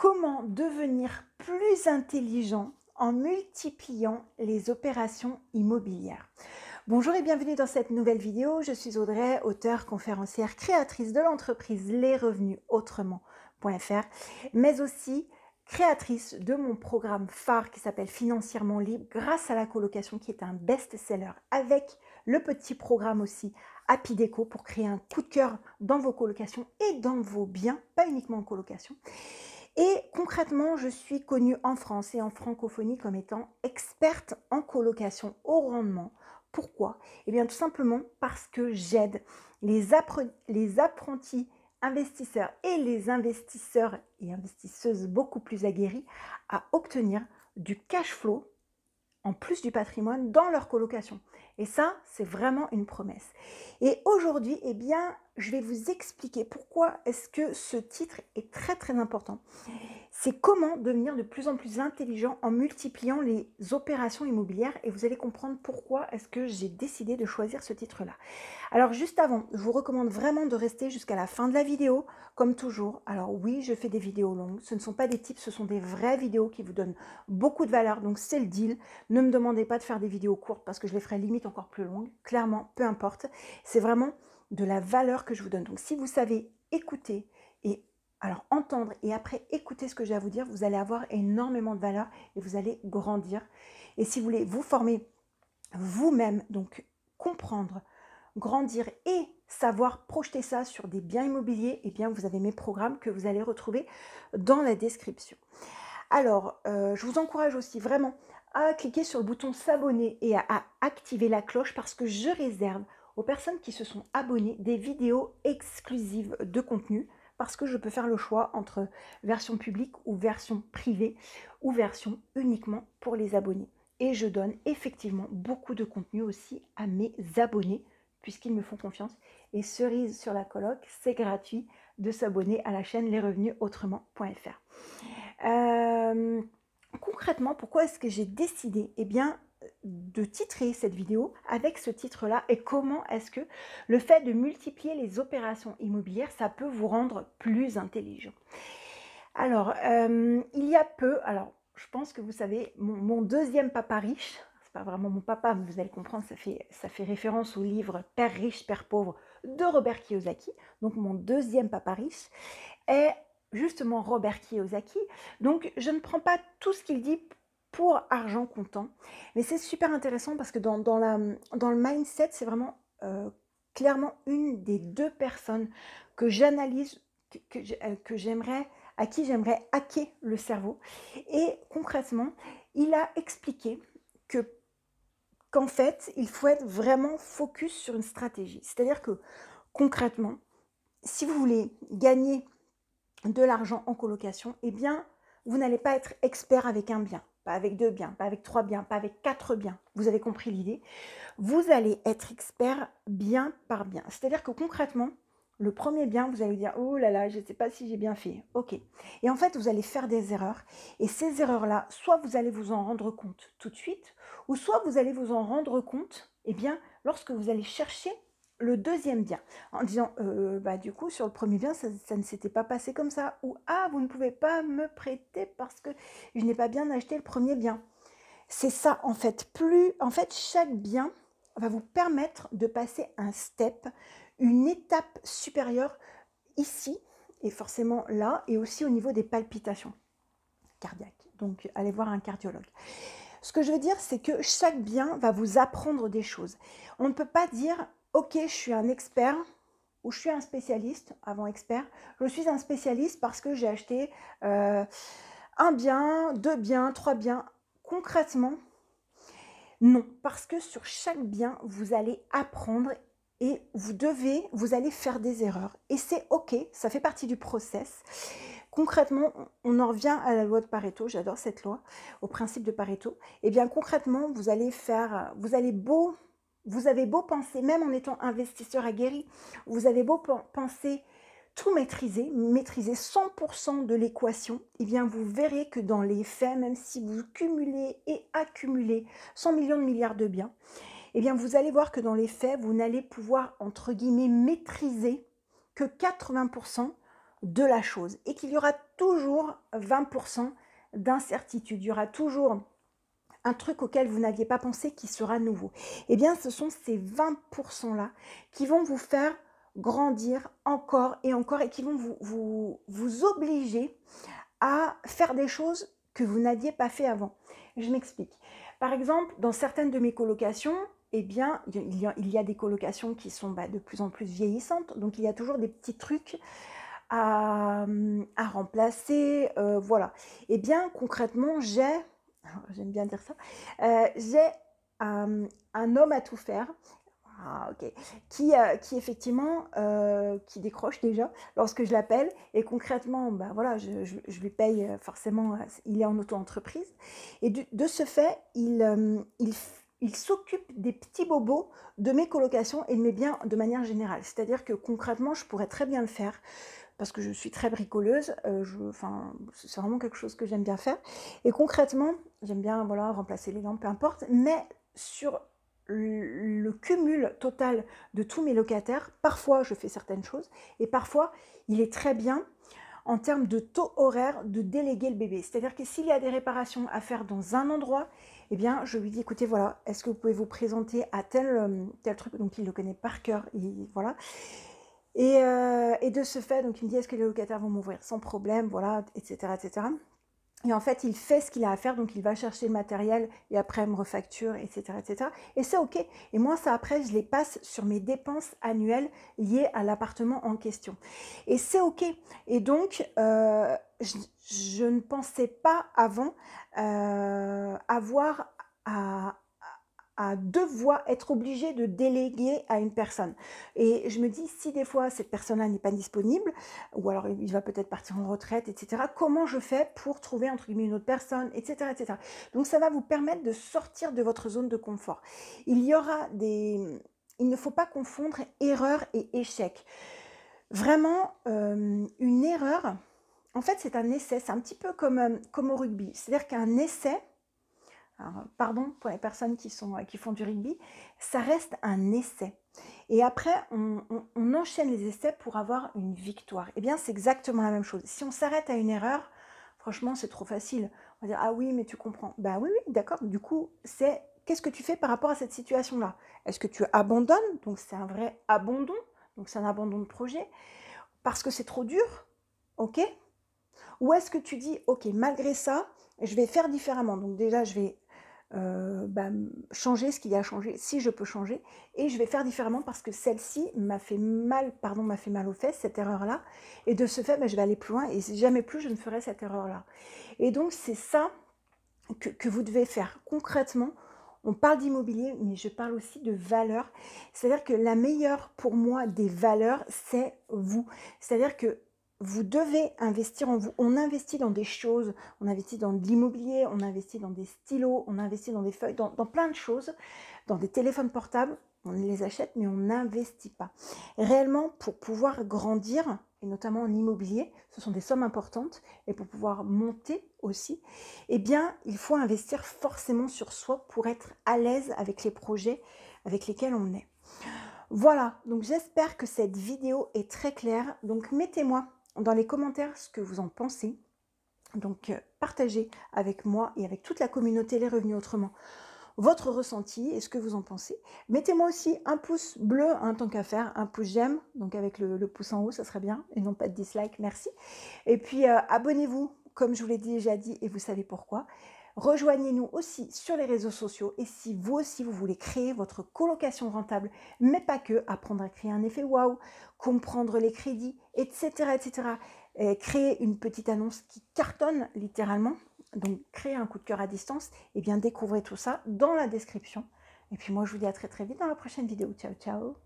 Comment devenir plus intelligent en multipliant les opérations immobilières? Bonjour et bienvenue dans cette nouvelle vidéo. Je suis Audrey, auteure, conférencière, créatrice de l'entreprise lesrevenusautrement.fr, mais aussi créatrice de mon programme phare qui s'appelle Financièrement Libre grâce à la colocation qui est un best-seller, avec le petit programme aussi Happy Déco pour créer un coup de cœur dans vos colocations et dans vos biens, pas uniquement en colocation. Et concrètement, je suis connue en France et en francophonie comme étant experte en colocation haut rendement. Pourquoi? Eh bien tout simplement parce que j'aide les apprentis investisseurs et les investisseurs et investisseuses beaucoup plus aguerris à obtenir du cash flow en plus du patrimoine dans leur colocation. Et ça, c'est vraiment une promesse. Et aujourd'hui, eh bien, je vais vous expliquer pourquoi est-ce que ce titre est très très important. C'est comment devenir de plus en plus intelligent en multipliant les opérations immobilières, et vous allez comprendre pourquoi est-ce que j'ai décidé de choisir ce titre-là. Alors juste avant, je vous recommande vraiment de rester jusqu'à la fin de la vidéo, comme toujours. Alors oui, je fais des vidéos longues, ce ne sont pas des tips, ce sont des vraies vidéos qui vous donnent beaucoup de valeur, donc c'est le deal. Ne me demandez pas de faire des vidéos courtes parce que je les ferai limite encore plus longues, clairement, peu importe. C'est vraiment de la valeur que je vous donne. Donc si vous savez écouter et alors entendre et après écouter ce que j'ai à vous dire, vous allez avoir énormément de valeur et vous allez grandir. Et si vous voulez vous former vous-même, donc comprendre, grandir et savoir projeter ça sur des biens immobiliers, eh bien vous avez mes programmes que vous allez retrouver dans la description. Alors, je vous encourage aussi vraiment à cliquer sur le bouton s'abonner et à activer la cloche parce que je réserve aux personnes qui se sont abonnées des vidéos exclusives de contenu, parce que je peux faire le choix entre version publique ou version privée ou version uniquement pour les abonnés. Et je donne effectivement beaucoup de contenu aussi à mes abonnés puisqu'ils me font confiance. Et cerise sur la coloc, c'est gratuit de s'abonner à la chaîne lesrevenusautrement.fr. Concrètement, pourquoi est-ce que j'ai décidé de titrer cette vidéo avec ce titre-là, et comment est-ce que le fait de multiplier les opérations immobilières, ça peut vous rendre plus intelligent? Alors, il y a peu, alors je pense que vous savez, mon deuxième papa riche, c'est pas vraiment mon papa, mais vous allez comprendre, ça fait référence au livre Père riche, Père pauvre de Robert Kiyosaki. Donc mon deuxième papa riche est justement Robert Kiyosaki. Donc je ne prends pas tout ce qu'il dit pour argent comptant, mais c'est super intéressant parce que dans le mindset, c'est vraiment clairement une des deux personnes que j'analyse, que j'aimerais, à qui j'aimerais hacker le cerveau. Et concrètement, il a expliqué qu'en fait, il faut être vraiment focus sur une stratégie. C'est-à-dire que concrètement, si vous voulez gagner de l'argent en colocation, eh bien, vous n'allez pas être expert avec un bien, pas avec 2 biens, pas avec 3 biens, pas avec 4 biens. Vous avez compris l'idée. Vous allez être expert bien par bien. C'est-à-dire que concrètement, le premier bien, vous allez dire « Oh là là, je ne sais pas si j'ai bien fait. » Ok. Et en fait, vous allez faire des erreurs. Et ces erreurs-là, soit vous allez vous en rendre compte tout de suite, ou soit vous allez vous en rendre compte, eh bien, lorsque vous allez chercher le deuxième bien, en disant du coup sur le premier bien ça ne s'était pas passé comme ça, ou ah vous ne pouvez pas me prêter parce que je n'ai pas bien acheté le premier bien. C'est ça en fait, chaque bien va vous permettre de passer un step, une étape supérieure ici et forcément là, et aussi au niveau des palpitations cardiaques. Donc allez voir un cardiologue. Ce que je veux dire, c'est que chaque bien va vous apprendre des choses. On ne peut pas dire ok, je suis un expert ou je suis un spécialiste, avant expert, je suis un spécialiste parce que j'ai acheté un bien, 2 biens, 3 biens. Concrètement, non, parce que sur chaque bien, vous allez apprendre et vous allez faire des erreurs. Et c'est ok, ça fait partie du process. Concrètement, on en revient à la loi de Pareto, j'adore cette loi, au principe de Pareto. Eh bien concrètement, vous avez beau penser, même en étant investisseur aguerri, vous avez beau penser tout maîtriser 100% de l'équation, eh bien vous verrez que dans les faits, même si vous cumulez et accumulez 100 millions de milliards de biens, eh bien vous allez voir que dans les faits, vous n'allez pouvoir, entre guillemets, maîtriser que 80% de la chose et qu'il y aura toujours 20% d'incertitude. Il y aura toujours un truc auquel vous n'aviez pas pensé qui sera nouveau. Eh bien, ce sont ces 20%-là qui vont vous faire grandir encore et qui vont vous obliger à faire des choses que vous n'aviez pas fait avant. Je m'explique. Par exemple, dans certaines de mes colocations, eh bien, il y a des colocations qui sont de plus en plus vieillissantes, donc il y a toujours des petits trucs à remplacer, voilà. Eh bien, concrètement, j'aime bien dire ça, j'ai un homme à tout faire, ok, qui effectivement, qui décroche déjà lorsque je l'appelle et concrètement, voilà, je lui paye forcément, il est en auto-entreprise et de ce fait, il s'occupe des petits bobos de mes colocations et de mes biens de manière générale. C'est-à-dire que concrètement, je pourrais très bien le faire parce que je suis très bricoleuse, c'est vraiment quelque chose que j'aime bien faire. Et concrètement, j'aime bien voilà, remplacer les lampes, peu importe, mais sur le cumul total de tous mes locataires, parfois je fais certaines choses, et parfois il est très bien en termes de taux horaire de déléguer le bébé. C'est-à-dire que s'il y a des réparations à faire dans un endroit, eh bien je lui dis, écoutez, voilà, est-ce que vous pouvez vous présenter à tel truc, donc il le connaît par cœur, et voilà. Et de ce fait, donc il me dit, est-ce que les locataires vont m'ouvrir sans problème, voilà, etc., etc. Et en fait, il fait ce qu'il a à faire, donc il va chercher le matériel et après il me refacture, etc., etc. Et c'est OK. Et moi, ça, après, je les passe sur mes dépenses annuelles liées à l'appartement en question. Et c'est OK. Et donc, je ne pensais pas avant avoir à devoir être obligé de déléguer à une personne. Et je me dis, si des fois cette personne-là n'est pas disponible, ou alors il va peut-être partir en retraite, etc., comment je fais pour trouver entre guillemets une autre personne, etc., etc. Donc ça va vous permettre de sortir de votre zone de confort. Il ne faut pas confondre erreur et échec. Vraiment, une erreur, en fait, c'est un essai. C'est un petit peu comme au rugby. C'est-à-dire qu'un essai, alors, pardon pour les personnes qui font du rugby, ça reste un essai. Et après, on enchaîne les essais pour avoir une victoire. Eh bien, c'est exactement la même chose. Si on s'arrête à une erreur, franchement, c'est trop facile. On va dire, ah oui, mais tu comprends. Ben oui, oui, d'accord. Du coup, qu'est-ce que tu fais par rapport à cette situation-là? Est-ce que tu abandonnes? Donc, c'est un vrai abandon. Donc, c'est un abandon de projet. Parce que c'est trop dur, ok? Ou est-ce que tu dis, ok, malgré ça, je vais faire différemment. Donc déjà, je vais changer ce qu'il y a à changer, si je peux changer, et je vais faire différemment parce que celle-ci m'a fait mal aux fesses, cette erreur-là, et de ce fait, je vais aller plus loin, et jamais plus je ne ferai cette erreur-là. Et donc, c'est ça que vous devez faire concrètement. On parle d'immobilier, mais je parle aussi de valeur. C'est-à-dire que la meilleure pour moi des valeurs, c'est vous. C'est-à-dire que vous devez investir en vous. On investit dans des choses, on investit dans de l'immobilier, on investit dans des stylos, on investit dans des feuilles, dans plein de choses, dans des téléphones portables. On les achète, mais on n'investit pas. Réellement, pour pouvoir grandir, et notamment en immobilier, ce sont des sommes importantes, et pour pouvoir monter aussi, eh bien, il faut investir forcément sur soi pour être à l'aise avec les projets avec lesquels on est. Voilà, donc j'espère que cette vidéo est très claire. Donc mettez-moi dans les commentaires ce que vous en pensez. Donc partagez avec moi et avec toute la communauté Les Revenus Autrement votre ressenti et ce que vous en pensez. Mettez-moi aussi un pouce bleu, tant qu'à faire, un pouce j'aime, donc avec le pouce en haut, ça serait bien, et non pas de dislike, merci. Et puis abonnez-vous, comme je vous l'ai déjà dit, et vous savez pourquoi. Rejoignez-nous aussi sur les réseaux sociaux et si vous aussi vous voulez créer votre colocation rentable, mais pas que, apprendre à créer un effet waouh, comprendre les crédits, etc., etc., et créer une petite annonce qui cartonne littéralement, donc créer un coup de cœur à distance, et bien découvrez tout ça dans la description. Et puis moi je vous dis à très très vite dans la prochaine vidéo. Ciao ciao.